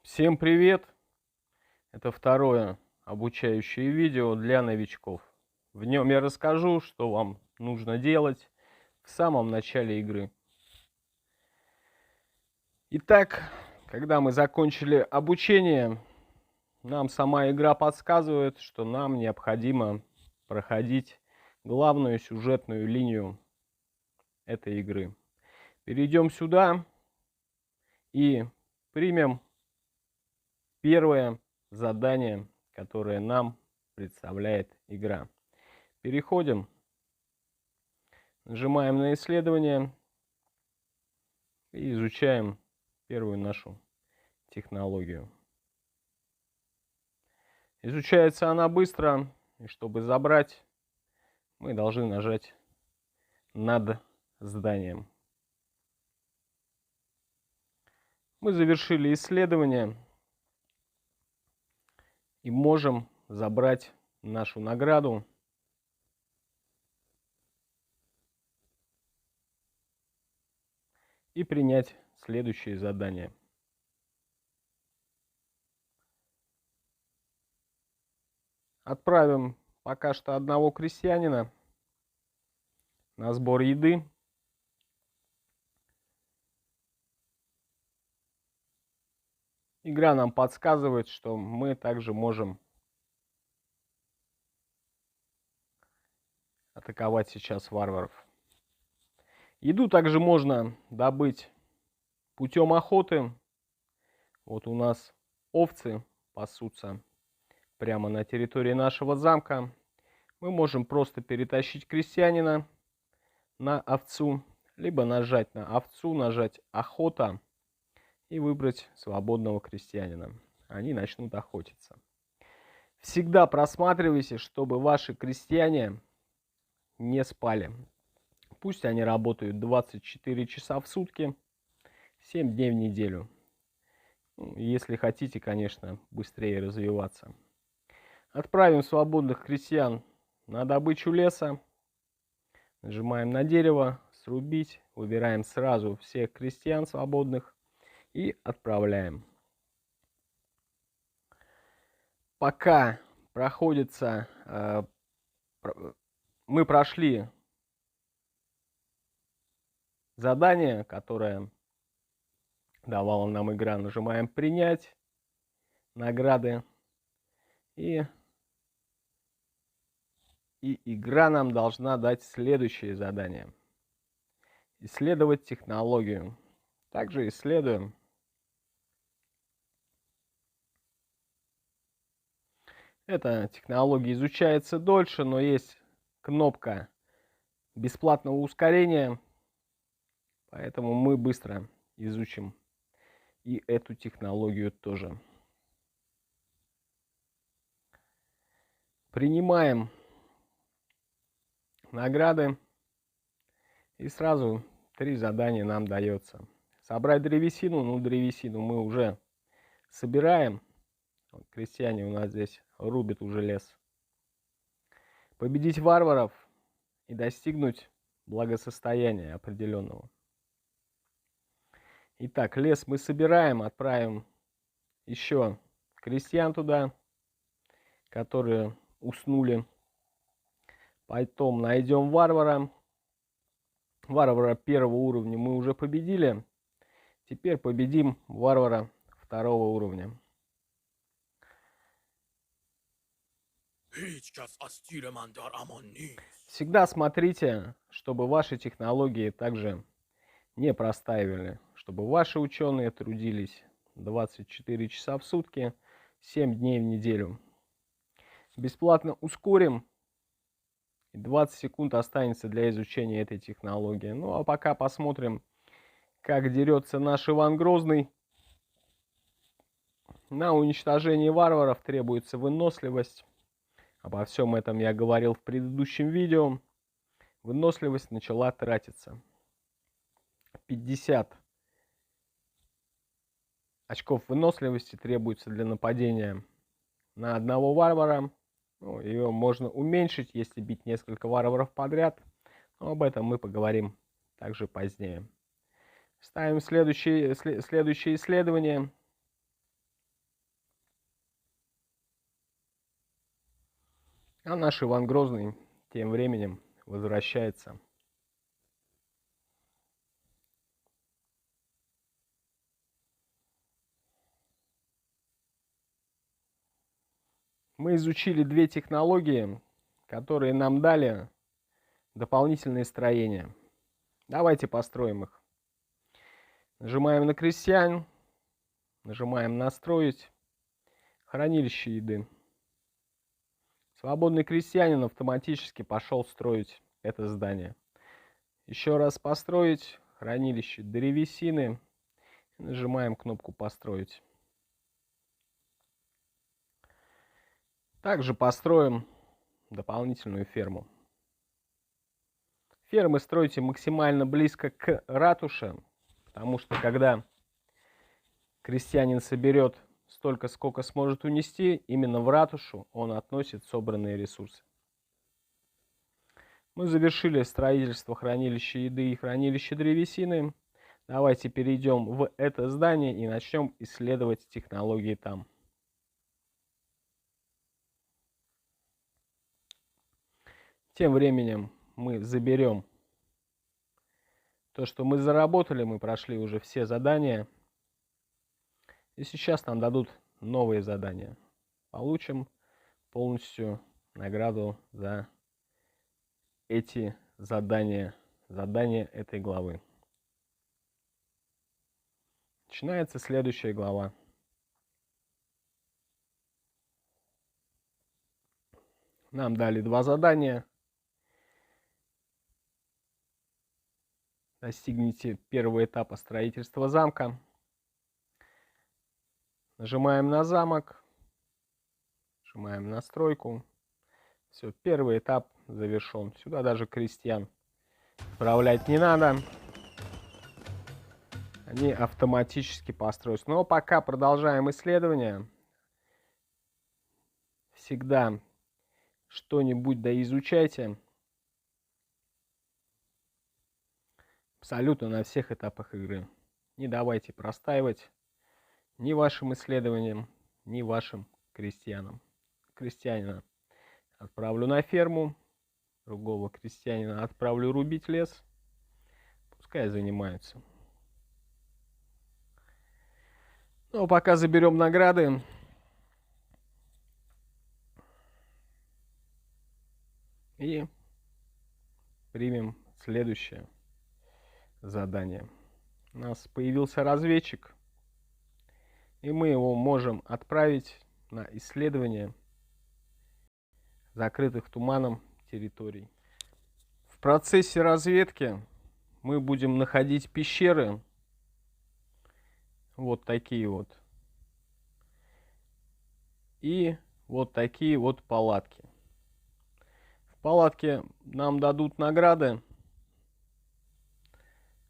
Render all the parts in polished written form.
Всем привет! Это второе обучающее видео для новичков. В нем я расскажу, что вам нужно делать в самом начале игры. Итак, когда мы закончили обучение, нам сама игра подсказывает, что нам необходимо проходить главную сюжетную линию этой игры. Перейдем сюда и примем первое задание, которое нам представляет игра. Переходим, нажимаем на исследование и изучаем первую нашу технологию. Изучается она быстро, и чтобы забрать, мы должны нажать над зданием. Мы завершили исследование и можем забрать нашу награду. И принять следующее задание. Отправим пока что одного крестьянина на сбор еды. Игра нам подсказывает, что мы также можем атаковать сейчас варваров. Еду также можно добыть путем охоты. Вот у нас овцы пасутся прямо на территории нашего замка. Мы можем просто перетащить крестьянина на овцу, либо нажать на овцу, нажать охота и выбрать свободного крестьянина. Они начнут охотиться. Всегда просматривайте, чтобы ваши крестьяне не спали. Пусть они работают 24 часа в сутки, 7 дней в неделю. Если хотите, конечно, быстрее развиваться. Отправим свободных крестьян на добычу леса. Нажимаем на дерево, срубить. Выбираем сразу всех крестьян свободных и отправляем. Пока проходится, мы прошли задание, которое давала нам игра. Нажимаем принять, награды, и игра нам должна дать следующее задание. Исследовать технологию. Также исследуем. Эта технология изучается дольше, но есть кнопка бесплатного ускорения, поэтому мы быстро изучим и эту технологию тоже. Принимаем награды, и сразу 3 задания нам дается. Собрать древесину, древесину мы уже собираем. Вот, крестьяне у нас здесь рубят уже лес. Победить варваров и достигнуть благосостояния определенного. Итак, лес мы собираем, отправим еще крестьян туда, которые уснули. Потом найдем варвара. Варвара первого уровня мы уже победили. Теперь победим варвара второго уровня. Всегда смотрите, чтобы ваши технологии также не простаивали, чтобы ваши ученые трудились 24 часа в сутки, 7 дней в неделю. Бесплатно ускорим, и 20 секунд останется для изучения этой технологии. Ну а пока посмотрим, как дерется наш Иван Грозный. На уничтожение варваров требуется выносливость. Обо всем этом я говорил в предыдущем видео. Выносливость начала тратиться. 50 очков выносливости требуется для нападения на одного варвара. Ее можно уменьшить, если бить несколько варваров подряд. Но об этом мы поговорим также позднее. Ставим следующее исследование. А наш Иван Грозный тем временем возвращается. Мы изучили две технологии, которые нам дали дополнительные строения. Давайте построим их. Нажимаем на крестьян, нажимаем настроить, хранилище еды. Свободный крестьянин автоматически пошел строить это здание. Еще раз построить, хранилище древесины, нажимаем кнопку построить. Также построим дополнительную ферму. Фермы стройте максимально близко к ратуше, потому что когда крестьянин соберет столько, сколько сможет унести, именно в ратушу он относит собранные ресурсы. Мы завершили строительство хранилища еды и хранилища древесины. Давайте перейдем в это здание и начнем исследовать технологии там. Тем временем мы заберем то, что мы заработали. Мы прошли уже все задания. И сейчас нам дадут новые задания. Получим полностью награду за эти задания этой главы. Начинается следующая глава. Нам дали два задания. Достигните первого этапа строительства замка. Нажимаем на замок. Нажимаем на стройку. Все, первый этап завершен. Сюда даже крестьян отправлять не надо. Они автоматически построятся. Но пока продолжаем исследование. Всегда что-нибудь да изучайте. Абсолютно на всех этапах игры. Не давайте простаивать ни вашим исследованиям, ни вашим крестьянам. Крестьянина отправлю на ферму, другого крестьянина отправлю рубить лес. Пускай занимаются. Ну, а пока заберем награды. И примем следующее задание. У нас появился разведчик. И мы его можем отправить на исследование закрытых туманом территорий. В процессе разведки мы будем находить пещеры. Вот такие вот. И вот такие вот палатки. В палатке нам дадут награды,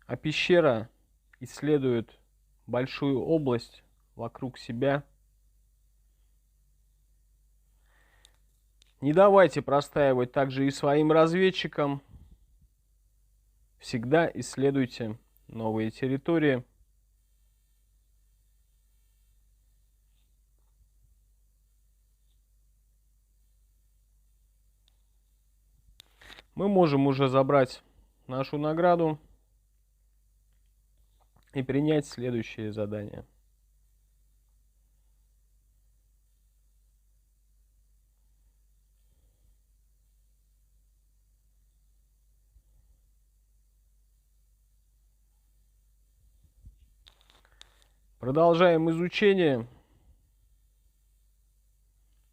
а пещера исследует большую область вокруг себя. Не давайте простаивать также и своим разведчикам. Всегда исследуйте новые территории. Мы можем уже забрать нашу награду и принять следующее задание. Продолжаем изучение.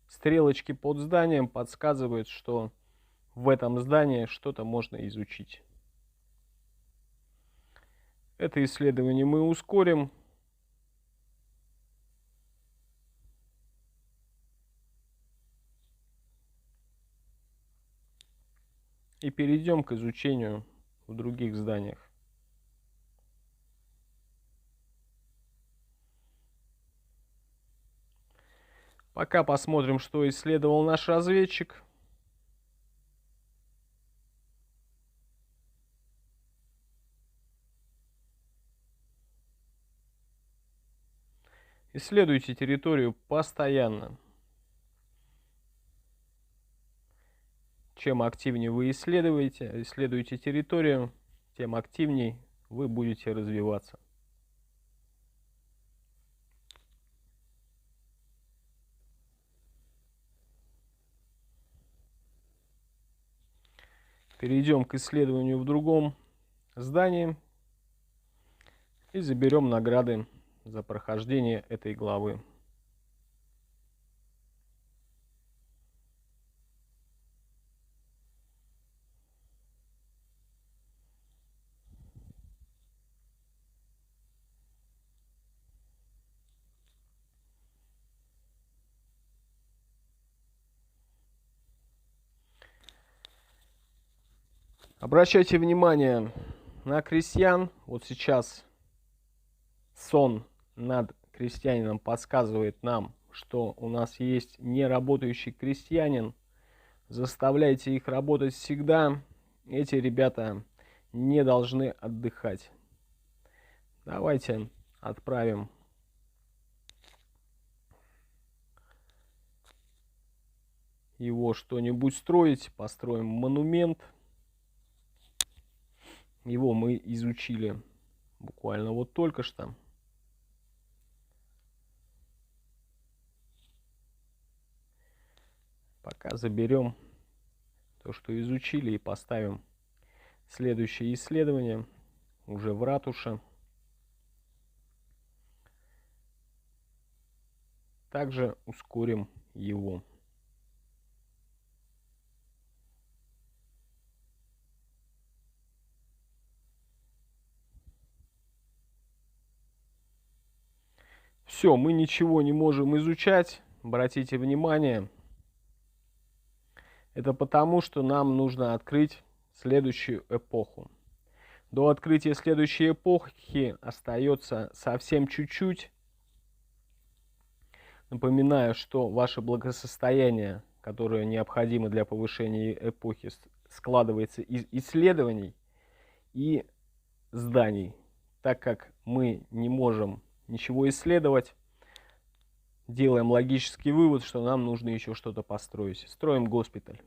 Стрелочки под зданием подсказывают, что в этом здании что-то можно изучить. Это исследование мы ускорим. И перейдем к изучению в других зданиях. Пока посмотрим, что исследовал наш разведчик. Исследуйте территорию постоянно. Чем активнее вы исследуете территорию, тем активнее вы будете развиваться. Перейдем к исследованию в другом здании и заберем награды за прохождение этой главы. Обращайте внимание на крестьян. Вот сейчас сон над крестьянином подсказывает нам, что у нас есть неработающий крестьянин. Заставляйте их работать всегда. Эти ребята не должны отдыхать. Давайте отправим его что-нибудь строить. Построим монумент. Его мы изучили буквально вот только что. Пока заберем то, что изучили, и поставим следующее исследование уже в ратуше. Также ускорим его. Все, мы ничего не можем изучать. Обратите внимание. Это потому, что нам нужно открыть следующую эпоху. До открытия следующей эпохи остается совсем чуть-чуть. Напоминаю, что ваше благосостояние, которое необходимо для повышения эпохи, складывается из исследований и зданий. Так как мы не можем ничего исследовать, делаем логический вывод, что нам нужно еще что-то построить. Строим госпиталь.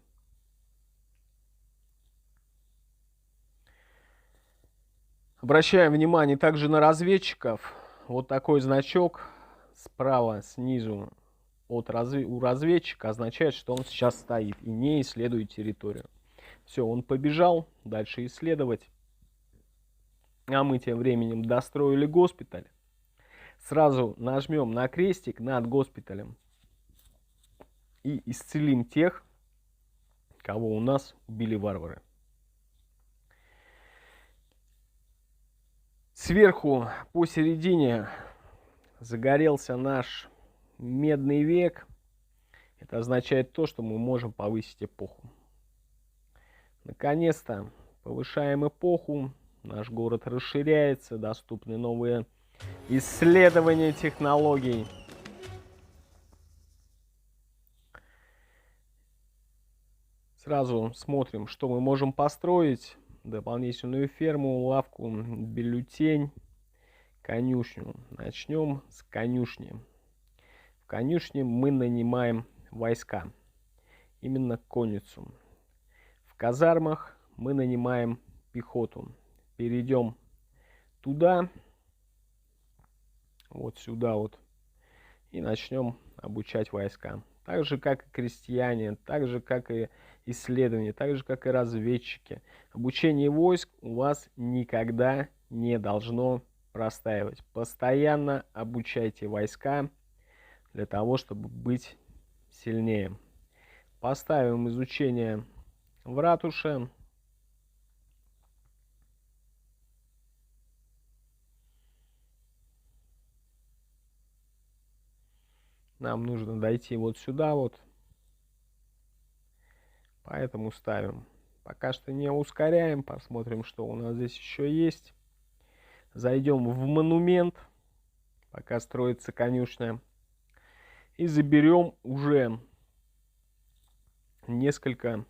Обращаем внимание также на разведчиков. Вот такой значок справа снизу у разведчика означает, что он сейчас стоит и не исследует территорию. Все, он побежал дальше исследовать. А мы тем временем достроили госпиталь. Сразу нажмем на крестик над госпиталем и исцелим тех, кого у нас убили варвары. Сверху посередине загорелся наш медный век. Это означает то, что мы можем повысить эпоху. Наконец-то повышаем эпоху. Наш город расширяется, доступны новые исследования технологий. Сразу смотрим, что мы можем построить. Дополнительную ферму, лавку, бюллетень, конюшню. Начнем с конюшни. В конюшне мы нанимаем войска, именно конницу. В казармах мы нанимаем пехоту. Перейдем туда, вот сюда вот, и начнем обучать войска. Так же, как и крестьяне, так же, как и исследования, так же, как и разведчики. Обучение войск у вас никогда не должно простаивать. Постоянно обучайте войска для того, чтобы быть сильнее. Поставим изучение в ратуше. Нам нужно дойти вот сюда вот. Поэтому ставим. Пока что не ускоряем. Посмотрим, что у нас здесь еще есть. Зайдем в монумент, пока строится конюшня. И заберем уже несколько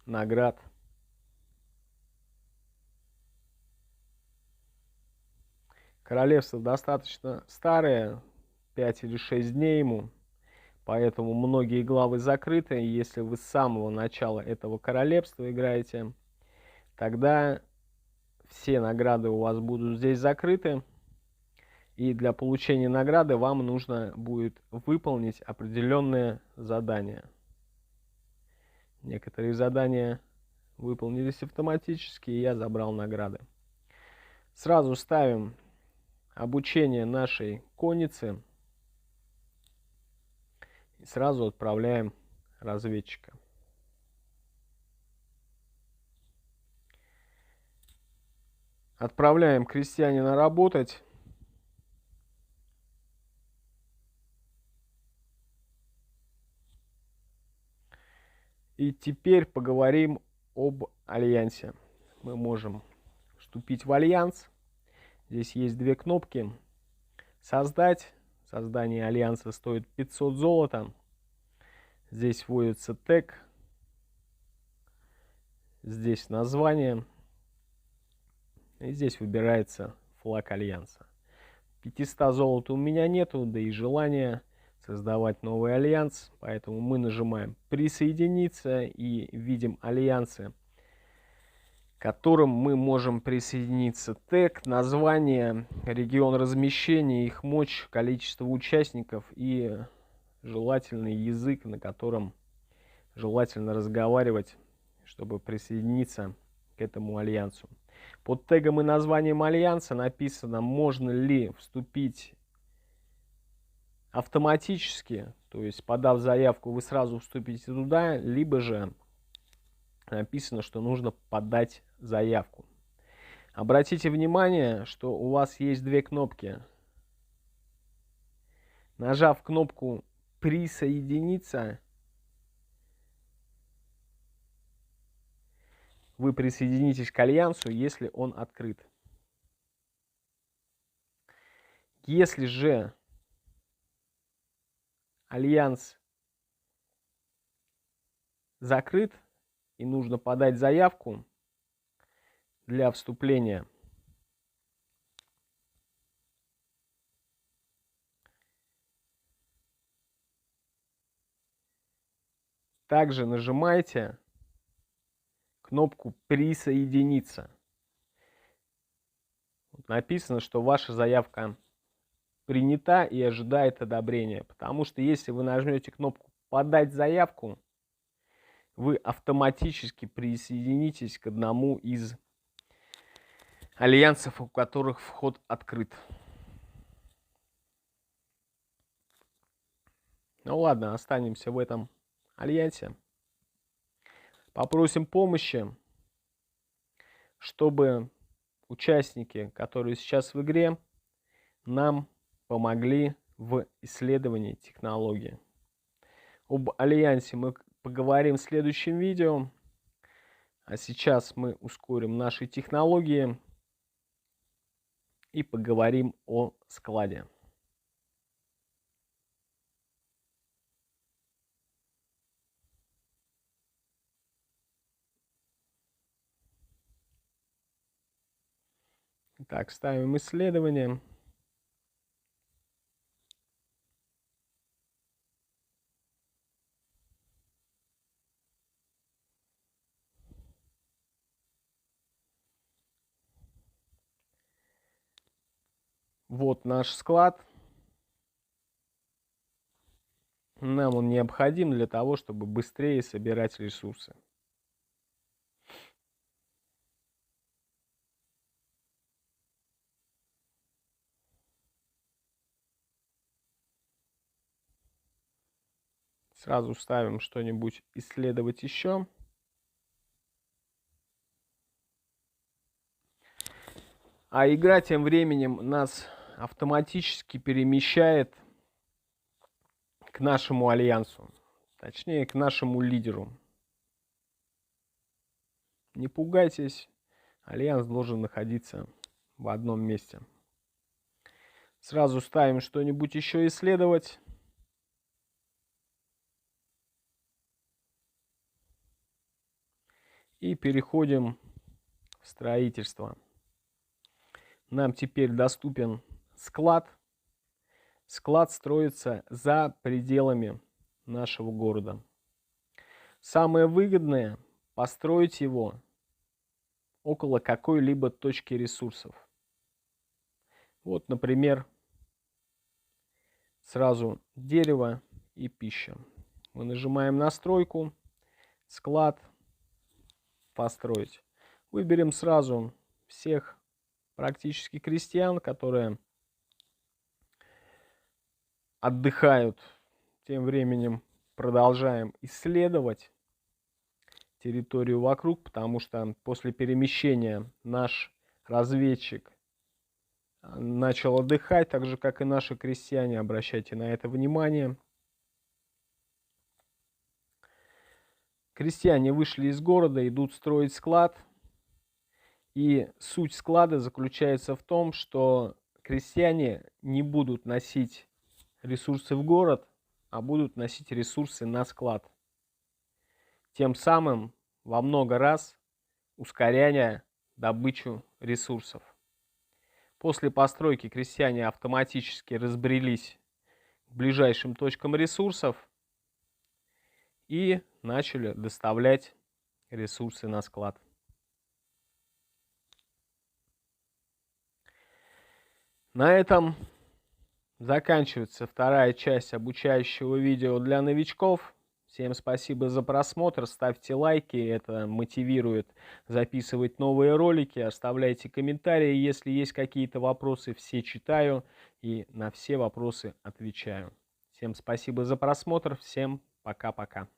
наград. Королевство достаточно старое. 5 или 6 дней ему. Поэтому многие главы закрыты. Если вы с самого начала этого королевства играете, тогда все награды у вас будут здесь закрыты. И для получения награды вам нужно будет выполнить определенные задания. Некоторые задания выполнились автоматически, и я забрал награды. Сразу ставим обучение нашей конницы и сразу отправляем разведчика. Отправляем крестьянина работать. И теперь поговорим об альянсе. Мы можем вступить в альянс. Здесь есть две кнопки. Создать. Создание альянса стоит 500 золота. Здесь вводится тег. Здесь название. И здесь выбирается флаг альянса. 500 золота у меня нету, да и желания создавать новый альянс. Поэтому мы нажимаем «Присоединиться» и видим альянсы, к которым мы можем присоединиться. Тег, название, регион размещения, их мощь, количество участников и желательный язык, на котором желательно разговаривать, чтобы присоединиться к этому альянсу. Под тегом и названием альянса написано, можно ли вступить автоматически, то есть подав заявку, вы сразу вступите туда, либо же написано, что нужно подать заявку. Обратите внимание, что у вас есть две кнопки. Нажав кнопку «Присоединиться», вы присоединитесь к альянсу, если он открыт. Если же альянс закрыт и нужно подать заявку для вступления, также нажимаете кнопку «Присоединиться». Написано, что ваша заявка принята и ожидает одобрения. Потому что если вы нажмете кнопку «Подать заявку», вы автоматически присоединитесь к одному из альянсов, у которых вход открыт. Ну ладно, останемся в этом альянсе. Попросим помощи, чтобы участники, которые сейчас в игре, нам помогли в исследовании технологии. Об альянсе мы поговорим в следующем видео. А сейчас мы ускорим наши технологии и поговорим о складе. Так, ставим исследование. Вот наш склад. Нам он необходим для того, чтобы быстрее собирать ресурсы. Сразу ставим что-нибудь исследовать еще. А игра тем временем нас автоматически перемещает к нашему альянсу. Точнее, к нашему лидеру. Не пугайтесь, альянс должен находиться в одном месте. Сразу ставим что-нибудь еще исследовать. И переходим в строительство. Нам теперь доступен склад. Склад строится за пределами нашего города. Самое выгодное – построить его около какой-либо точки ресурсов. Вот, например, сразу дерево и пища. Мы нажимаем настройку, склад, построить. Выберем сразу всех практически крестьян, которые отдыхают. Тем временем продолжаем исследовать территорию вокруг, потому что после перемещения наш разведчик начал отдыхать, так же как и наши крестьяне. Обращайте на это внимание. Крестьяне вышли из города, идут строить склад. И суть склада заключается в том, что крестьяне не будут носить ресурсы в город, а будут носить ресурсы на склад. Тем самым во много раз ускоряя добычу ресурсов. После постройки крестьяне автоматически разбрелись к ближайшим точкам ресурсов и начали доставлять ресурсы на склад. На этом заканчивается вторая часть обучающего видео для новичков. Всем спасибо за просмотр, ставьте лайки, это мотивирует записывать новые ролики, оставляйте комментарии, если есть какие-то вопросы, все читаю и на все вопросы отвечаю. Всем спасибо за просмотр, всем пока-пока.